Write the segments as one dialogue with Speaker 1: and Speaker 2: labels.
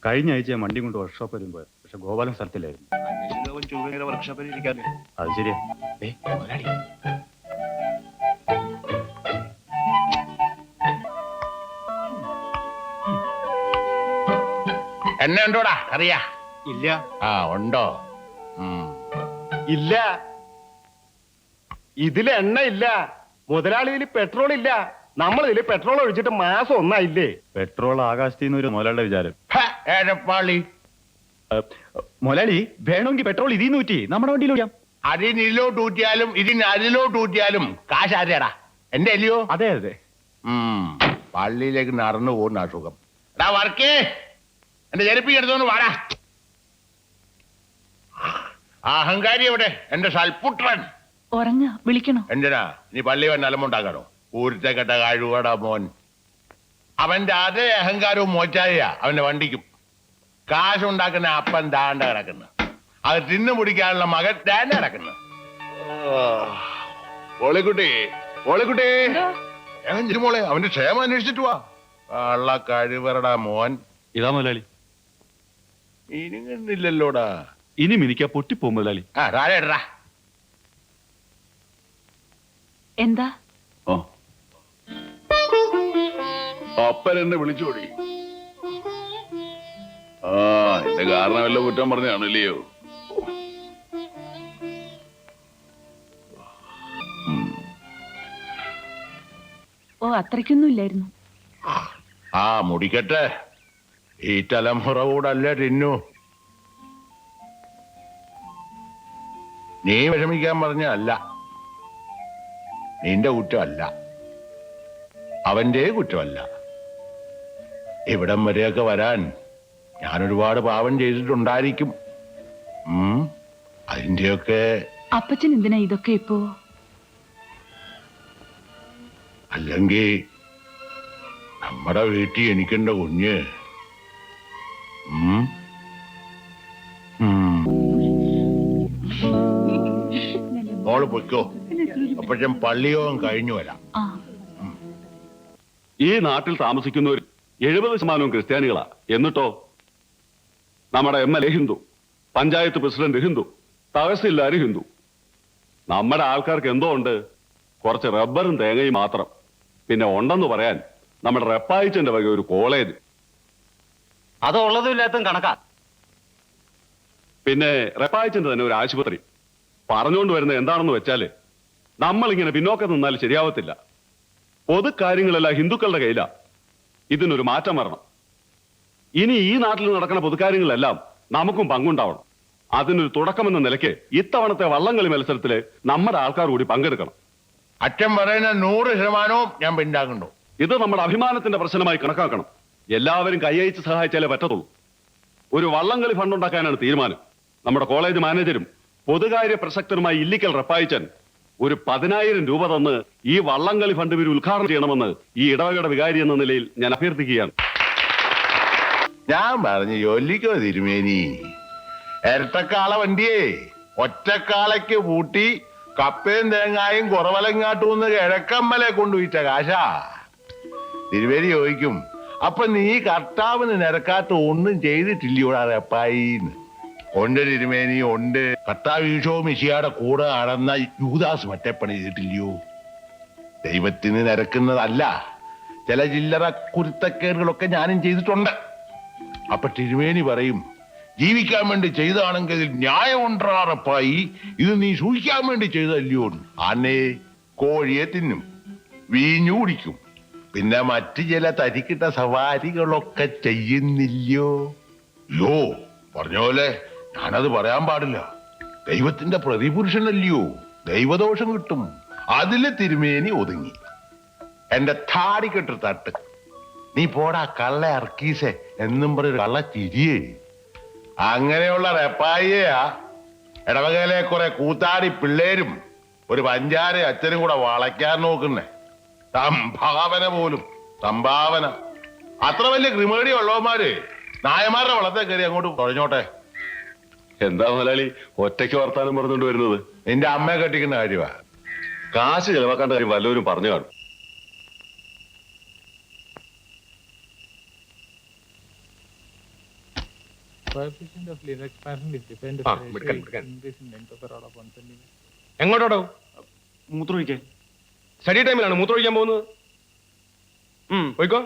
Speaker 1: കഴിഞ്ഞ ആഴ്ച ഞാൻ വണ്ടി കൊണ്ട് വർക്ക്ഷോപ്പ് വരും പോയത്. പക്ഷെ ഗോപാലൻ സ്ഥലത്തില്ലായിരുന്നു.
Speaker 2: വർക്ക്ഷോപ്പിൽ ഇരിക്കാതെ.
Speaker 1: അത് ശരിയാ.
Speaker 3: എണ്ണ ഉണ്ടോടാ? അറിയാ
Speaker 1: ഇല്ല.
Speaker 3: ആ ഉണ്ടോ?
Speaker 4: ഇല്ല, ഇതിൽ എണ്ണ ഇല്ല. മുതലാളിയിൽ പെട്രോൾ ഇല്ല. നമ്മളിതിൽ പെട്രോൾ ഒഴിച്ചിട്ട് മാസം ഒന്നായില്ലേ.
Speaker 1: പെട്രോൾ ആകാശത്ത് നിന്ന് ഒരു മുതലാളിയുടെ വിചാരം.
Speaker 3: ഏഴപ്പാളി,
Speaker 1: മുതലാളി വേണമെങ്കിൽ പെട്രോൾ ഇതിന്ന് ഊറ്റി നമ്മുടെ വണ്ടിയിൽ ഒഴിക്കാം.
Speaker 3: അതിനിലോട്ട് ഊറ്റിയാലും ഇതിന് അതിലോട്ട് ഊറ്റിയാലും കാശ് ആരെയാടാ? എന്റെ അല്ലയോ?
Speaker 1: അതെ അതെ.
Speaker 3: പള്ളിയിലേക്ക് നടന്നു പോകുന്ന അസുഖം. എടാ വർക്കേ, എന്റെ ചെരുപ്പി എടുത്തോണ്ട് വാടാ. അഹങ്കാരി എവിടെ? എന്റെ സൽപുത്രൻ
Speaker 5: വിളിക്കണോ?
Speaker 3: എന്തിനാ നീ പള്ളി വന്ന് അലമുണ്ടാക്കണോ? ഊരത്തെ കെട്ട കഴിവടാ മോൻ. അവന്റെ അതേ അഹങ്കാരവും മോച്ചായ അവന്റെ വണ്ടിക്കും. കാശുണ്ടാക്കുന്ന അപ്പൻ ദാണ്ട കിടക്കുന്നു. അത് തിന്നു പിടിക്കാനുള്ള മകൻ ദാണ്ട കിടക്കുന്നു. ഓളിക്കുട്ടി, ഓളിക്കുട്ടി, മോളെ അവന്റെ ക്ഷേമം അന്വേഷിച്ചിട്ട് വാ. കള്ള കഴിവറടാ മോൻ.
Speaker 1: ഇതാ മുതലാളി.
Speaker 3: ഇനിങ്ങന്നില്ലല്ലോടാ.
Speaker 1: ഇനി മിനിക്കാ പൊട്ടിപ്പോ മുതലാളി.
Speaker 3: ആ താഴെടാ.
Speaker 5: എന്താ?
Speaker 6: അപ്പൻ എന്നെ വിളിച്ചോടി. എന്റെ കാരണം വല്ല കുറ്റം പറഞ്ഞാണല്ലയോ?
Speaker 5: ഓ, അത്രയ്ക്കൊന്നും ഇല്ലായിരുന്നു.
Speaker 3: ആ മുടിക്കട്ടെ. ഈ തലമുറ കൂടല്ലേ തിന്നു. നീ വിഷമിക്കാൻ പറഞ്ഞല്ല, നിന്റെ കുറ്റമല്ല, അവന്റെ കുറ്റമല്ല. ഇവിടം വരെയൊക്കെ വരാൻ ഞാൻ ഒരുപാട് പാപം ചെയ്തിട്ടുണ്ടായിരിക്കും. അതിന്റെയൊക്കെ.
Speaker 5: അപ്പച്ചൻ എന്തിനാ ഇതൊക്കെ ഇപ്പോ?
Speaker 3: അല്ലെങ്കിൽ നമ്മുടെ വീട്ടിൽ എനിക്കെന്റെ കുഞ്ഞ്. മോള് പൊയ്ക്കോ. അപ്പോഴും പള്ളിയോഗം കഴിഞ്ഞു വരാം.
Speaker 6: ഈ നാട്ടിൽ താമസിക്കുന്നവർ 70% ക്രിസ്ത്യാനികളാ. എന്നിട്ടോ നമ്മുടെ MLA ഹിന്ദു, പഞ്ചായത്ത് പ്രസിഡന്റ് ഹിന്ദു, തഹസിൽദാർ ഹിന്ദു. നമ്മുടെ ആൾക്കാർക്ക് എന്തോ ഉണ്ട്? കുറച്ച് റബ്ബറും തേങ്ങയും മാത്രം. പിന്നെ ഉണ്ടെന്ന് പറയാൻ നമ്മുടെ റെപ്പായിച്ചന്റെ വക ഒരു കോളേജ്.
Speaker 4: അത് ഉള്ളതും ഇല്ലാത്തതും കണക്കാ.
Speaker 6: പിന്നെ റെപ്പായിച്ചന്റെ തന്നെ ഒരു ആശുപത്രി. പറഞ്ഞുകൊണ്ട് വരുന്നത് എന്താണെന്ന് വെച്ചാല് നമ്മളിങ്ങനെ പിന്നോക്കം നിന്നാൽ ശരിയാവത്തില്ല. പൊതുക്കാര്യങ്ങളെല്ലാം ഹിന്ദുക്കളുടെ കയ്യിലാ. ഇതിനൊരു മാറ്റം വരണം. ഇനി ഈ നാട്ടിൽ നടക്കുന്ന പൊതുക്കാര്യങ്ങളെല്ലാം നമുക്കും പങ്കുണ്ടാവണം. അതിനൊരു തുടക്കമെന്ന നിലയ്ക്ക് ഇത്തവണത്തെ വള്ളംകളി മത്സരത്തില് നമ്മുടെ ആൾക്കാർ കൂടി പങ്കെടുക്കണം.
Speaker 3: അച്ഛൻ പറയുന്ന 100% ഞാൻ പിന്നാകുന്നു.
Speaker 6: ഇത് നമ്മുടെ അഭിമാനത്തിന്റെ പ്രശ്നമായി കണക്കാക്കണം. എല്ലാവരും കൈയച്ച് സഹായിച്ചാലേ പറ്റത്തുള്ളൂ. ഒരു വള്ളംകളി ഫണ്ട് ഉണ്ടാക്കാനാണ് തീരുമാനം. നമ്മുടെ കോളേജ് മാനേജരും പൊതുകാര്യ പ്രസക്തരുമായി ഇല്ലിക്കൽ റെപ്പായിച്ചൻ ഒരു 10,000 രൂപ തന്ന് ഈ വള്ളംകളി ഫണ്ട് ഇവർ ഉദ്ഘാടനം ചെയ്യണമെന്ന് ഈ ഇടവകയുടെ വികാരി എന്ന നിലയിൽ ഞാൻ അഭ്യർത്ഥിക്കുകയാണ്.
Speaker 3: ഞാൻ പറഞ്ഞു ജോലിക്കോ തിരുമേനി. ഇരട്ടക്കാള വണ്ടിയേ ഒറ്റക്കാളയ്ക്ക് പൂട്ടി കപ്പയും തേങ്ങായും കുറവലങ്ങാട്ടൂന്ന് കിഴക്കമ്മലെ കൊണ്ടുപോയിട്ട കാശാ. തിരുമേനി ചോദിക്കും, അപ്പൊ നീ കർത്താവിന് നിരക്കാത്ത ഒന്നും ചെയ്തിട്ടില്ലയോടാ റെപ്പായിന്ന്. ഉണ്ട് തിരുമേനി, ഉണ്ട്. കർത്താവ് ഈശോ മിശിഹായുടെ കൂടെ നടന്ന യൂദാസ് മറ്റേ പണി ചെയ്തിട്ടില്ലയോ? ദൈവത്തിന് നിരക്കുന്നതല്ല ചില ചില്ലറ കുരുത്തക്കേടുകളൊക്കെ ഞാനും ചെയ്തിട്ടുണ്ട്. അപ്പൊ തിരുമേനി പറയും, ജീവിക്കാൻ വേണ്ടി ചെയ്താണെങ്കിൽ ഇതിൽ ന്യായമുണ്ടാറപ്പായി, ഇത് നീ സൂക്ഷിക്കാൻ വേണ്ടി ചെയ്തല്ലയോ? ആനേ കോഴിയെ തിന്നും, വീഞ്ഞു കുടിക്കും, പിന്നെ മറ്റു ചില തരിക്കിട്ട സവാരികളൊക്കെ ചെയ്യുന്നില്ലയോ? യോ പറഞ്ഞ പോലെ ഞാനത് പറയാൻ പാടില്ല. ദൈവത്തിന്റെ പ്രതിപുരുഷനല്ലയോ, ദൈവദോഷം കിട്ടും. അതില് തിരുമേനി ഒതുങ്ങി. എന്റെ താടിക്കെട്ട് തട്ട്. നീ പോടാ കള്ള അർക്കീസെ എന്നും പറയൊരു കള്ള ചിരിയേ. അങ്ങനെയുള്ള റെപ്പായിയാ ഇടവകയിലെ കുറെ കൂത്താടി പിള്ളേരും ഒരു പഞ്ചാര അച്ഛനും കൂടെ വളയ്ക്കാൻ നോക്കുന്നേ. സംഭാവന പോലും സംഭാവന. അത്ര വലിയ ക്രിമേടി ഉള്ളവന്മാര് നായമാരുടെ വളത്തെ കയറി അങ്ങോട്ട് തുഴഞ്ഞോട്ടെ.
Speaker 6: എന്താ മുതലാളി ഒറ്റയ്ക്ക് വർത്താനം പറഞ്ഞുകൊണ്ട് വരുന്നത്?
Speaker 3: നിന്റെ അമ്മയെ കെട്ടിക്കുന്ന കാര്യമാ.
Speaker 6: കാശ് ചെലവാക്കേണ്ട കാര്യം വല്ലവരും പറഞ്ഞു കാണും.
Speaker 7: coefficient of linear expansion is defined
Speaker 4: Ah,
Speaker 7: as a
Speaker 4: മിടുക്കൻ,
Speaker 7: ratio
Speaker 4: മിടുക്കൻ.
Speaker 7: increase in length of the rod of 1 centimeter.
Speaker 4: എങ്ങോട്ടോ?
Speaker 1: മൂത്രമൊഴിക്കാൻ.
Speaker 4: സ്റ്റഡി ടൈമിലാണ് മൂത്രമൊഴിക്കാൻ പോകുന്നത്. പോയിക്കോ.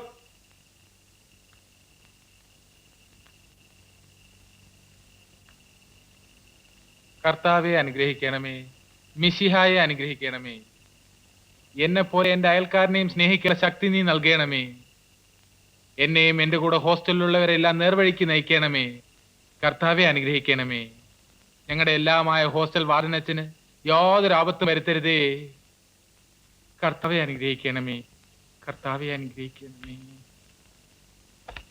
Speaker 7: കർത്താവെ അനുഗ്രഹിക്കണമേ, മിശിഹായെ അനുഗ്രഹിക്കണമേ. എന്നെ പോലെ എന്റെ അയൽക്കാരനെയും സ്നേഹിക്കുന്ന ശക്തി നീ നൽകണമേ. എന്നെയും എന്റെ കൂടെ ഹോസ്റ്റലിലുള്ളവരെല്ലാം നേർവഴിക്ക് നയിക്കണമേ. കർത്താവെ അനുഗ്രഹിക്കണമേ. ഞങ്ങളുടെ എല്ലാമായ ഹോസ്റ്റൽ വാർഡനച്ചന് യാതൊരു ആപത്തും വരുത്തരുതേ. കർത്താവെ അനുഗ്രഹിക്കണമേ. കർത്താവെ അനുഗ്രഹിക്കണമേ.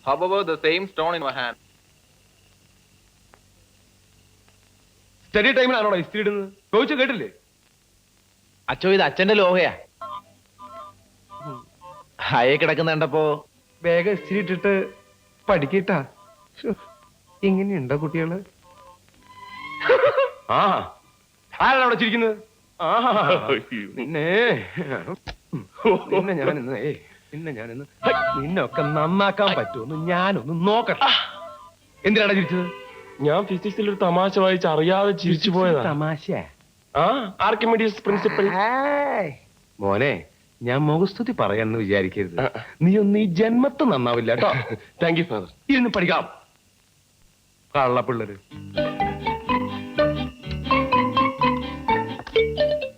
Speaker 8: However, the same stone in my hand.
Speaker 4: Study ടൈമിലാണോടാ ഇസ്തിരി ഇടുന്നത്? ചോദിച്ചു കേട്ടില്ലേ?
Speaker 9: അച്ചോ ഇത് അച്ഛന്റെ ലോഹയാ. അയെ കിടക്കുന്ന കണ്ടപ്പോ
Speaker 4: വേഗം ഇസ്തിരി ഇട്ടിട്ട് പഠിക്കട്ടാ. ഇങ്ങനെയുണ്ടോ കുട്ടികള്? ആ ആരാണ് അവിടെ ചിരിക്കുന്നത്? നിന്നെ ഞാനിന്ന് നിന്നൊക്കെ നന്നാക്കാൻ പറ്റുമെന്ന് ഞാനൊന്ന് നോക്കട്ടെ. എന്തിനാണ് ചിരിച്ചത്?
Speaker 2: ഞാൻ ഫിസിക്സിൽ ഒരു തമാശ വായിച്ച് അറിയാതെ ചിരിച്ചു പോയതാ.
Speaker 4: തമാശ.
Speaker 2: ആ ആർക്കിമിഡിയസ് പ്രിൻസിപ്പൽ.
Speaker 4: മോനെ, ഞാൻ മുഖസ്തുതി പറയാന്ന് വിചാരിക്കരുത്. നീ ഒന്ന് ഈ ജന്മത്ത് നന്നാവില്ല കേട്ടോ.
Speaker 2: Thank you father.
Speaker 4: ഇരുന്ന് പഠിക്കാം. കള്ളപ്പിള്ളര്.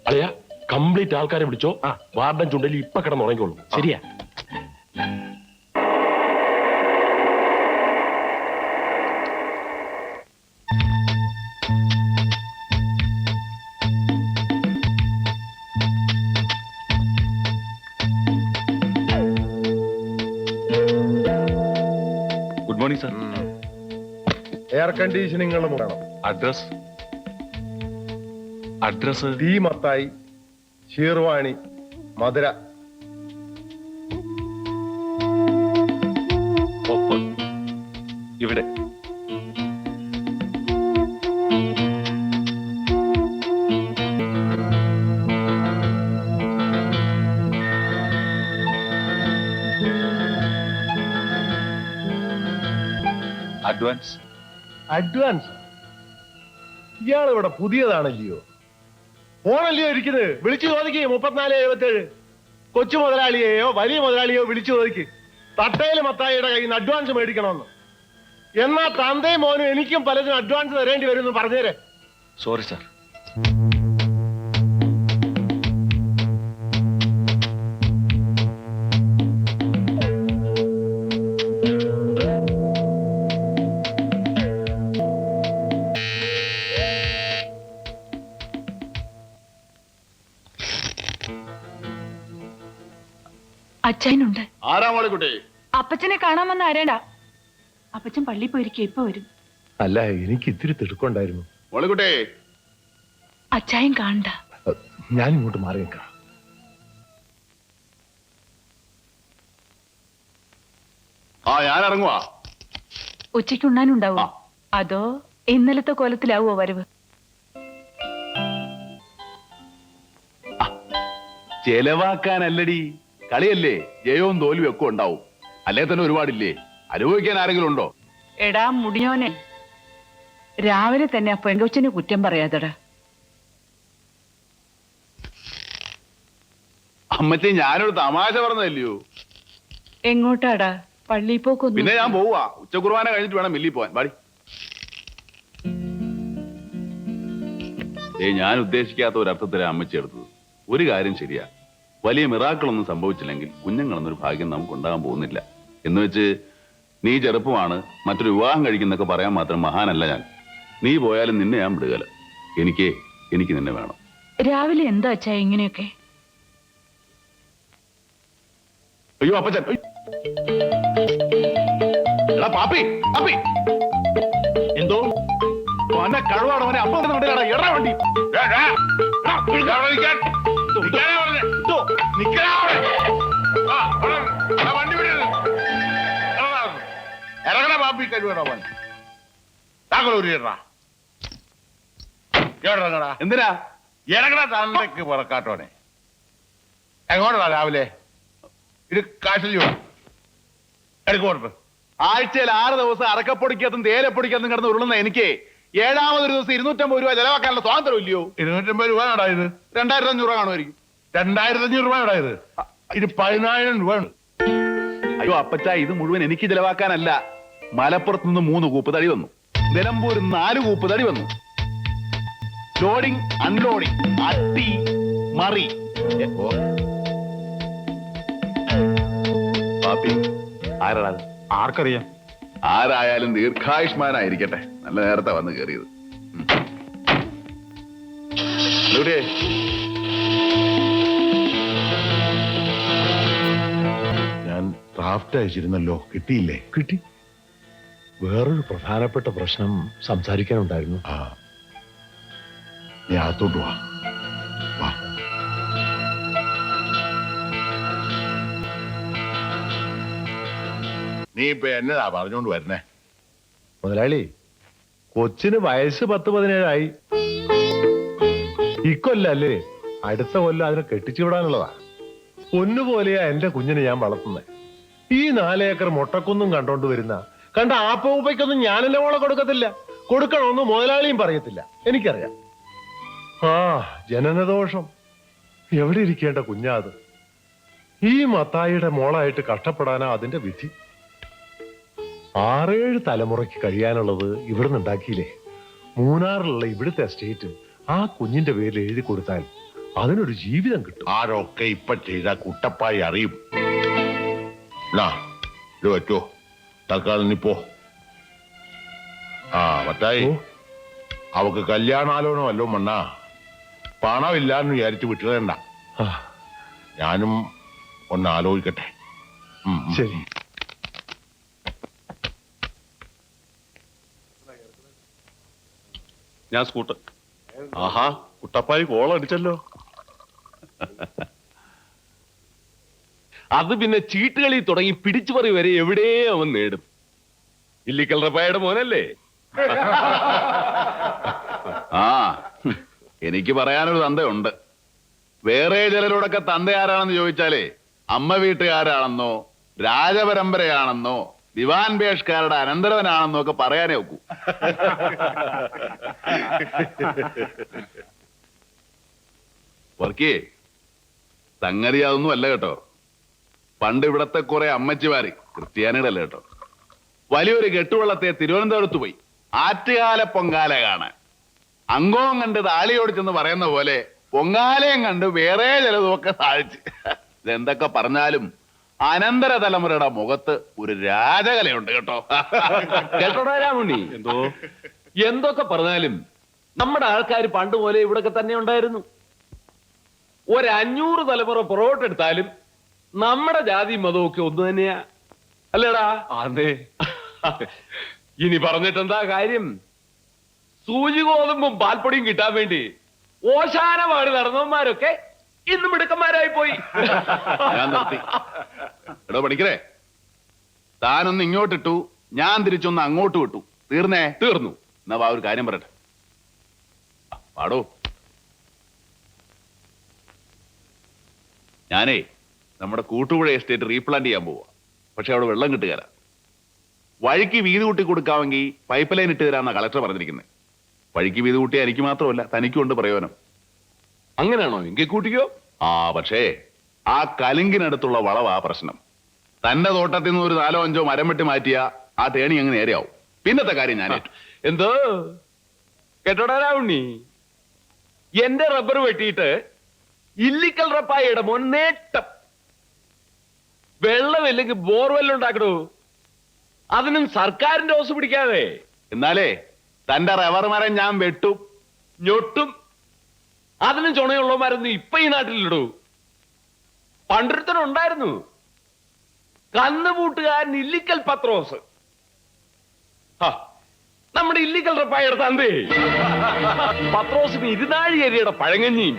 Speaker 2: അളിയ കംപ്ലീറ്റ് ആൾക്കാരെ വിളിച്ചോ. വാർഡൻ ചുണ്ടലി ഇപ്പൊ കിടന്ന് ഉറങ്ങിക്കോളൂ.
Speaker 4: ശരിയാ.
Speaker 6: Good morning sir.
Speaker 10: എയർ കണ്ടീഷനിങ്ങളും വേണം.
Speaker 6: Address address
Speaker 10: T Mathai, Shirvani, മധുര.
Speaker 6: ഒപ്പ് ഇവിടെ. അഡ്വാൻസ്.
Speaker 10: അഡ്വാൻസ്? ഇയാൾ ഇവിടെ പുതിയതാണല്ലയോ? ഫോണല്ലയോ ഇരിക്കുന്നത്? വിളിച്ചു ചോദിക്ക്. 3477 കൊച്ചു മുതലാളിയെയോ വലിയ മുതലാളിയോ വിളിച്ചു ചോദിക്ക്. തട്ടയില് മത്തായിയുടെ കയ്യിൽ നിന്ന് അഡ്വാൻസ് മേടിക്കണമെന്ന്. എന്നാ തന്തയും മോനും എനിക്കും പലതിനും അഡ്വാൻസ് തരേണ്ടി വരും എന്ന് പറഞ്ഞേരെ.
Speaker 6: Sorry sir.
Speaker 5: അച്ഛനുണ്ട്.
Speaker 3: ആരാ മോളിക്കുട്ടി?
Speaker 5: അപ്പച്ചനെ കാണാമെന്ന് ആരേടാ. അപ്പച്ചൻ പള്ളി പോയിരിക്കും, ഇപ്പൊ വരും.
Speaker 10: അല്ല, എനിക്ക് ഇത്തിരി തിടുക്കുണ്ടായിരുന്നു.
Speaker 3: മോളിക്കുട്ടി,
Speaker 5: അച്ചായൻ കാണണ്ട.
Speaker 10: ഞാൻ ഇങ്ങോട്ട് മാറി നിൽക്കാം.
Speaker 3: ആ ഞാൻ ഇറങ്ങുവാ.
Speaker 5: ഉച്ചയ്ക്ക് ഉണ്ണാനുണ്ടാവോ? അതോ ഇന്നലത്തെ കോലത്തിലാവോ വരവ്?
Speaker 6: ചെലവാക്കാനല്ലടി, കളിയല്ലേ. ജയവും തോൽവിയും ഒക്കെ ഉണ്ടാവും. അല്ലേ തന്നെ ഒരുപാടില്ലേ? അനുഭവിക്കാൻ ആരെങ്കിലും ഉണ്ടോ?
Speaker 5: എടാ മുടിയോനെ, രാവിലെ തന്നെ ആ പെങ്കൊച്ചിനെ കുറ്റം പറയാതടാ.
Speaker 6: അമ്മച്ചി, ഞാനൊരു തമാശ പറഞ്ഞതല്ലയോ.
Speaker 5: എങ്ങോട്ടാടാ? പള്ളി പോക്കൊന്നും.
Speaker 6: പിന്നെ ഞാൻ പോവാ. ഉച്ചക്കുർബാന കഴിഞ്ഞിട്ട് വേണം മില്ലി പോവാൻ. പാടി. ഞാൻ ഉദ്ദേശിക്കാത്ത ഒരർത്ഥത്തിലാണ് അമ്മച്ചി എടുത്തത്. ഒരു കാര്യം ശരിയാ, വലിയ മിറാക്കളൊന്നും സംഭവിച്ചില്ലെങ്കിൽ കുഞ്ഞുങ്ങളെന്നൊരു ഭാഗ്യം നമുക്ക് ഉണ്ടാകാൻ പോകുന്നില്ല. എന്ന് വെച്ച് നീ ചെറുപ്പമാണ്, മറ്റൊരു വിവാഹം കഴിക്കുന്നൊക്കെ പറയാൻ മാത്രം മഹാനല്ല ഞാൻ. നീ പോയാലും നിന്നെ ഞാൻ വിടുകല. എനിക്ക് നിന്നെ വേണം.
Speaker 5: രാവിലെ എന്താ അച്ഛാ ഇങ്ങനെയൊക്കെ?
Speaker 6: അയ്യോ അപ്പച്ചൻ. എടാ പാപ്പി, പാപ്പി. എന്തോ കഴിവാണ് അവനെ അപ്പം എടാ വണ്ടി.
Speaker 3: ഇറങ്ങണ പാപ്പി കഴിവണോ മോൻ? ഇറങ്ങടാ.
Speaker 6: എന്തിനാ
Speaker 3: ഇറങ്ങണ തണ്ടയ്ക്ക് പുറക്കാട്ടോനെ. എങ്ങോട്ടാ രാവിലെ? ഇത് കാശിൽ എടുക്കോട്ട്
Speaker 1: ആഴ്ചയിൽ 6 ദിവസം അറക്കപ്പൊടിക്കകത്തും തേയിലപ്പൊടിക്കകത്തും കിടന്ന് ഉരുളുന്ന എനിക്ക് 7-ാമതൊരു ദിവസം 250 രൂപ ചെലവാക്കാനുള്ള സ്വാതന്ത്ര്യം ഇല്ലയോ?
Speaker 3: 250 രൂപ ഇത്
Speaker 1: 2500 രൂപ കാണുമായിരിക്കും.
Speaker 3: 2500 രൂപ ഇത്. ഇത് 10000 രൂപ.
Speaker 1: അയ്യോ അപ്പച്ച, ഇത് മുഴുവൻ എനിക്ക് ചെലവാക്കാനല്ല. മലപ്പുറത്ത് നിന്ന് 3 കൂപ്പ് തടി വന്നു, നിലമ്പൂർ 4 കൂപ്പ് തടി വന്നു. ലോഡിങ് അൺലോഡിങ് അട്ടി മറി. പാപ്പി ആരാ?
Speaker 10: ആർക്കറിയാം?
Speaker 1: ആരായാലും ദീർഘായുഷ്മാനായിരിക്കട്ടെ. നല്ല നേരത്തെ വന്ന് കയറിയത്. എവിടെ?
Speaker 3: ഞാൻ ഡ്രാഫ്റ്റ് അയച്ചിരുന്നല്ലോ, കിട്ടിയില്ലേ?
Speaker 10: കിട്ടി. വേറൊരു പ്രധാനപ്പെട്ട പ്രശ്നം സംസാരിക്കാനുണ്ടായിരുന്നു.
Speaker 3: ആ, നീ അകത്തോട്ട് വാ. വാ. നീ ഇപ്പൊ എന്നതാ പറഞ്ഞോണ്ട് വരുന്നേ?
Speaker 10: മുതലാളി, കൊച്ചിന് വയസ്സ് 10-17 ഇക്കൊല്ലല്ലേ, അടുത്ത കൊല്ലം അതിനെ കെട്ടിച്ചു വിടാനുള്ളതാ. പൊന്നുപോലെയാ എന്റെ കുഞ്ഞിനെ ഞാൻ വളർത്തുന്നത്. ഈ 4 ഏക്കർ മൊട്ടക്കൊന്നും കണ്ടോണ്ട് വരുന്ന കണ്ട ആപ്പൂപ്പയ്ക്കൊന്നും ഞാൻ എന്റെ മോളെ കൊടുക്കത്തില്ല. കൊടുക്കണമെന്ന് മുതലാളിയും പറയത്തില്ല. എനിക്കറിയാം. ആ ജനനദോഷം. എവിടെ ഇരിക്കേണ്ട കുഞ്ഞാ അത്? ഈ മത്തായിയുടെ മോളായിട്ട് കഷ്ടപ്പെടാനാ അതിന്റെ വിധി. 6-7 തലമുറയ്ക്ക് കഴിയാനുള്ളത് ഇവിടുന്ന് ഉണ്ടാക്കിയില്ലേ. മൂന്നാറിലുള്ള ഇവിടുത്തെ എസ്റ്റേറ്റ് ആ കുഞ്ഞിന്റെ പേരിൽ എഴുതി കൊടുത്താൽ അതിനൊരു ജീവിതം കിട്ടും.
Speaker 3: ആരൊക്കെ ഇപ്പൊ ചെയ്ത കുട്ടപ്പായി അറിയും. ഇത് പറ്റോ? തൽക്കാലം നീ പോ. ആ മത്തായി, അവക്ക് കല്യാണാലോചന വല്ലോ മണ്ണാ. പണമില്ലാന്ന് വിചാരിച്ച് വിട്ടുകണ്ട.
Speaker 10: ആ,
Speaker 3: ഞാനും ഒന്ന് ആലോചിക്കട്ടെ.
Speaker 10: ശരി.
Speaker 6: ഞാൻ സ്കൂട്ടർ. ആഹാ, കുട്ടപ്പായി കോളടിച്ചല്ലോ.
Speaker 4: അത് പിന്നെ ചീട്ടുകളി തുടങ്ങി പിടിച്ചുപറി വരെ എവിടെ അവൻ നേടും. ഇല്ലിക്കൽ റപ്പായുടെ മോനല്ലേ?
Speaker 1: ആ, എനിക്ക് പറയാനൊരു തന്തയുണ്ട്. വേറെ ചിലരോടൊക്കെ തന്ത ആരാണെന്ന് ചോദിച്ചാലേ അമ്മ വീട്ടുകാരാണെന്നോ രാജപരമ്പരയാണെന്നോ ദിവാൻ ബേഷ്കാരുടെ അനന്തരവനാണെന്നോ ഒക്കെ പറയാനേ ഒക്കൂ. വർക്കിയേ, സംഗതി അതൊന്നും അല്ല കേട്ടോ. പണ്ട് ഇവിടത്തെ കുറെ അമ്മച്ചിമാര്, ക്രിസ്ത്യാനിയുടെ അല്ല കേട്ടോ, വലിയൊരു കെട്ടുവള്ളത്തെ തിരുവനന്തപുരത്ത് പോയി ആറ്റുകാല പൊങ്കാല കാണാൻ. അങ്കവും കണ്ട് താളിയോടിച്ചെന്ന് പറയുന്ന പോലെ പൊങ്കാലയും കണ്ട് വേറെ ചിലതുമൊക്കെ സാധിച്ച്. ഇതെന്തൊക്കെ പറഞ്ഞാലും അനന്തര തലമുറയുടെ മുഖത്ത് ഒരു രാജകലയുണ്ട് കേട്ടോ.
Speaker 4: കേട്ടോടാ രാമുണ്ണി,
Speaker 6: എന്തോ
Speaker 4: എന്തൊക്കെ പറഞ്ഞാലും നമ്മുടെ ആൾക്കാർ പണ്ട് പോലെ ഇവിടൊക്കെ തന്നെ ഉണ്ടായിരുന്നു. 500 തലമുറ പുറകോട്ടെടുത്താലും നമ്മുടെ ജാതി മതവും ഒക്കെ ഒന്ന് തന്നെയാ, അല്ലേടാ?
Speaker 6: അതെ.
Speaker 4: ഇനി പറഞ്ഞിട്ടെന്താ കാര്യം? സൂചി ഗോതമ്പും പാൽപ്പൊടിയും കിട്ടാൻ വേണ്ടി ഓശാന പാടി നടന്നവന്മാരൊക്കെ ഇന്ന് മിടുക്കന്മാരായി പോയി.
Speaker 1: ഞാൻ നിർത്തി. എടോ പഠിക്കരേ, താനൊന്ന് ഇങ്ങോട്ടിട്ടു, ഞാൻ തിരിച്ചൊന്ന് അങ്ങോട്ട് വിട്ടു. തീർന്നേ?
Speaker 4: തീർന്നു.
Speaker 1: എന്നാ വാ, ഒരു കാര്യം പറയട്ടെ. പാടോ. ഞാനേ നമ്മുടെ കൂട്ടുപുഴ എസ്റ്റേറ്റ് റീപ്ലാന്റ് ചെയ്യാൻ പോവാ. പക്ഷെ അവിടെ വെള്ളം കിട്ടുകയില്ല. വഴിക്ക് വീതി കൂട്ടി കൊടുക്കാമെങ്കിൽ പൈപ്പ് ലൈൻ ഇട്ട് തരാമെന്നാ കളക്ടർ പറഞ്ഞിരിക്കുന്നത്. വഴിക്ക് വീതി കൂട്ടിയാൽ എനിക്ക് മാത്രമല്ല, തനിക്കുണ്ട് പ്രയോജനം.
Speaker 4: അങ്ങനെയാണോ? എങ്കിൽ കൂട്ടിക്കോ.
Speaker 1: ആ, പക്ഷേ ആ കലുങ്കിനടുത്തുള്ള വളവാ പ്രശ്നം. തന്റെ തോട്ടത്തിൽ നിന്ന് ഒരു 4-5 മരം വെട്ടി മാറ്റിയ ആ തേണി അങ്ങ് നേരെയാവും. പിന്നത്തെ കാര്യം ഞാൻ
Speaker 4: എന്തോ കേട്ടോടാ രാവുണ്ണി, എന്റെ റബ്ബർ വെട്ടിയിട്ട് ഇല്ലിക്കൽ റപ്പായിയുടെ മോൻ നേട്ടം. വെള്ളമില്ലെങ്കിൽ ബോർവെല്ലുണ്ടാക്കണോ? അതിനും സർക്കാരിന്റെ ഓസ് പിടിക്കാതെ.
Speaker 1: എന്നാലേ തന്റെ റബ്ബർ മരം ഞാൻ വെട്ടും
Speaker 4: ഞൊട്ടും. അതിനും ചുണയുള്ളവന്മാരൊന്നും ഇപ്പൊ ഈ നാട്ടിലിടൂ. പണ്ടൊരുത്തനുണ്ടായിരുന്നു, കന്നുകൂട്ടുകാരൻ ഇല്ലിക്കൽ പത്രോസ്. നമ്മുടെ ഇല്ലിക്കൽ റപ്പായുടെ തന്തേ. പത്രോസിന് 20 അരിയുടെ പഴങ്ങഞ്ഞിയും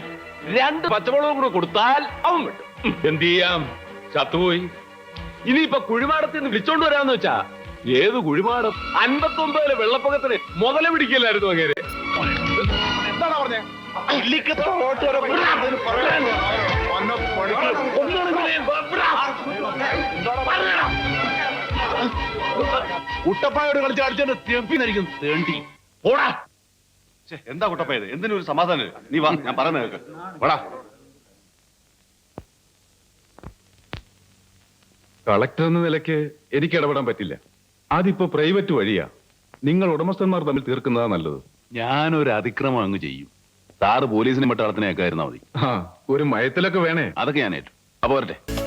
Speaker 4: 2 പച്ചമുളകും കൂടെ കൊടുത്താൽ അവൻ വിട്ടു. എന്ത് ചെയ്യാം, ചത്തുപോയി. ഇനിയിപ്പൊ കുഴിമാടത്തിൽ നിന്ന് വിളിച്ചോണ്ട് വരാന്ന് വെച്ചാ ഏത് കുഴിമാടം? 59 വെള്ളപ്പൊക്കത്തിന് മുതല പിടിക്കലായിരുന്നു അങ്ങനെ.
Speaker 1: എന്താണ് പറഞ്ഞേ?
Speaker 4: ഒന്നും
Speaker 3: കുട്ടപ്പായോട് കളിച്ച് അടിച്ചോണ്ട് തെപ്പിന്നായിരിക്കും തേണ്ടി ഓടാ.
Speaker 6: ഛെ, എന്താ കുട്ടപ്പയത് എന്തിനും ഒരു സമാധാനം ഇല്ല. നീ വാ, ഞാൻ പറയുന്നത് കേൾക്ക്. വാടാ.
Speaker 8: കളക്ടർ എന്ന നിലയ്ക്ക് എനിക്ക് ഇടപെടാൻ പറ്റില്ല. അതിപ്പോ പ്രൈവറ്റ് വഴിയാ. നിങ്ങൾ ഉടമസ്ഥന്മാർ തമ്മിൽ തീർക്കുന്നതാ നല്ലത്.
Speaker 1: ഞാനൊരു അതിക്രമം അങ്ങ് ചെയ്യും. സാറ് പോലീസിനെ മറ്റാളത്തിനെയൊക്കെ ആയിരുന്നാ മതി.
Speaker 8: ആ, ഒരു മയത്തിലൊക്കെ വേണേ.
Speaker 1: അതൊക്കെ ഞാൻ ഏറ്റു. അപ്പൊ വരട്ടെ.